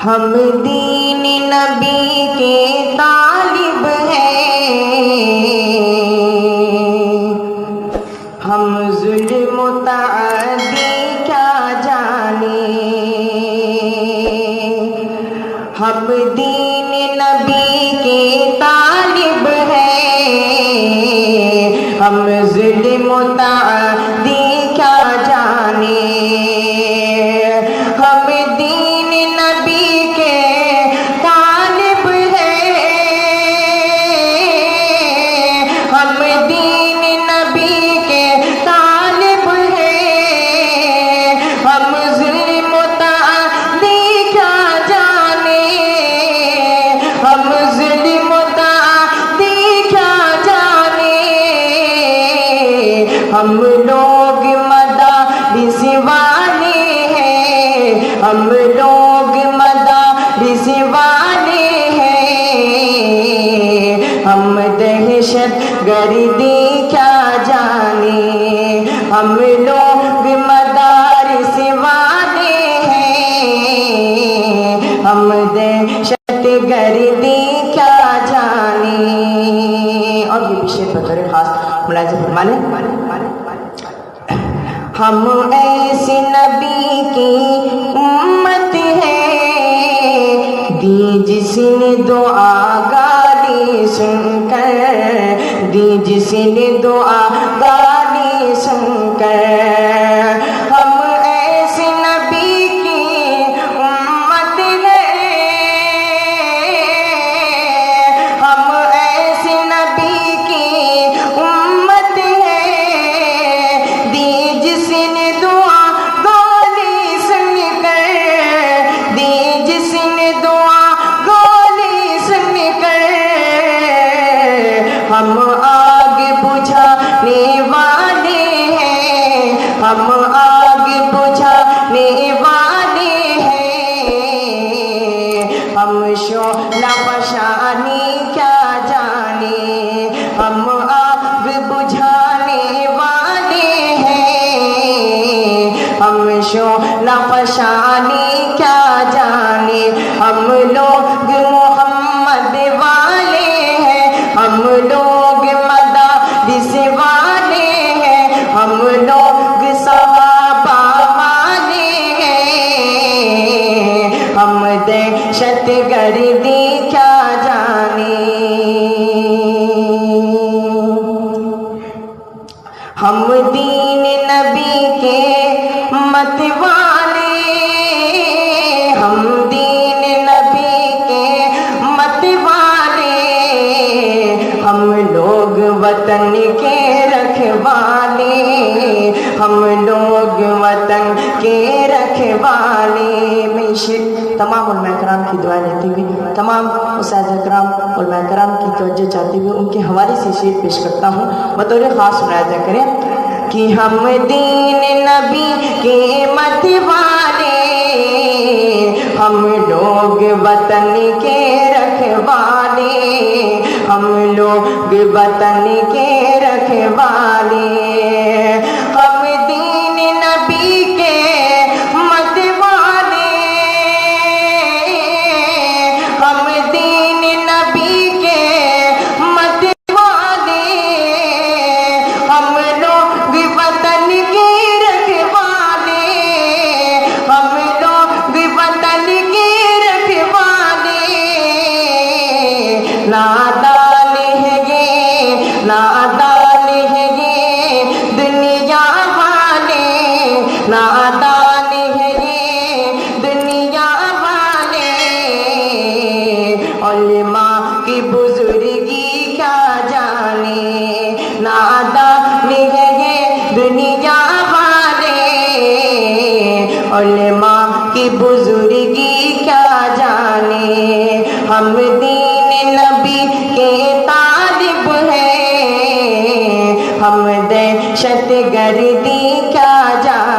ہم دین نبی کے طالب ہیں، ہم ظلم و تعدی کیا جانیں، ہم دین نبی کے طالب ہیں، ہم ظلم و تعدی کیا جانیں، ہم دین نبی کے طالب ہیں، ہم دین نبی کے طالب ہیں، ہم ظلم و تعدی کیا جانیں، ہم ظلم و تعدی کیا جانیں، ہم لوگ مدارس والے ہیں، ہم لوگ مدارس والے ہیں، ہم دہشت گردی کیا جانیں، ہم لوگ مدارس والے ہیں، ہم دہشت گردی کیا جانیں۔ اور یہ بھی شعر بطور خاص ملاحظہ فرمانے، ہم ایسے نبی کی امت ہیں، دی جس نے دعا گالی سن کر، دی جس نے دعا گالی سن کر، ہم ایسے نبی کی امت ہیں، ہم ایسے نبی کی امت ہیں، دی جس نے دعا گالی سن کر، دی جس نے دعا گالی سن کر، ہم آگ بجھانے والے ہیں، ہم آگ بجھانے والے ہیں، ہم شعلہ فشانی کیا جانیں، ہم آگ بجھانے والے ہیں، ہم شعلہ فشانی کیا جانیں، ہم لوگ محمد والے ہیں، ہم لوگ مدارس والے ہیں، ہم لوگ صحابہ والے ہیں، ہم دہشت گردی کیا جانیں، ہم دین نبی کے مت والے، ہم دین نبی کے مت والے، ہم لوگ وطن کے رکھوالے، ہم لوگ وطن کے رکھوالے۔ میں شعر تمام علماء کرام کی دعائیں لیتے ہوئے، تمام اساتذہ کرام علماء کرام کی توجہ چاہتے ہوئے ان کے حوالے سے شعر پیش کرتا ہوں، بطور خاص ملاحظہ کریں کہ ہم دین نبی کے مت والے، ہم لوگ وطن کے رکھوالے، ہم لوگ وطن کے رکھوالے، ہم دین نبی کے مت والے، ہم دین نبی کے مت والے، ہم لوگ وطن کے رکھوالے، ہم لوگ وطن کے رکھوالے، نادان ہے یہ، نادان ہے یہ دنیا والے، نادان ہے یہ دنیا والے، علماء کی بزرگی کیا جانیں، نادان ہے یہ دنیا والے، علماء کی بزرگی کیا جانیں، ہم دین نبی کے طالب ہیں، ہم دہشت گردی کیا جانیں۔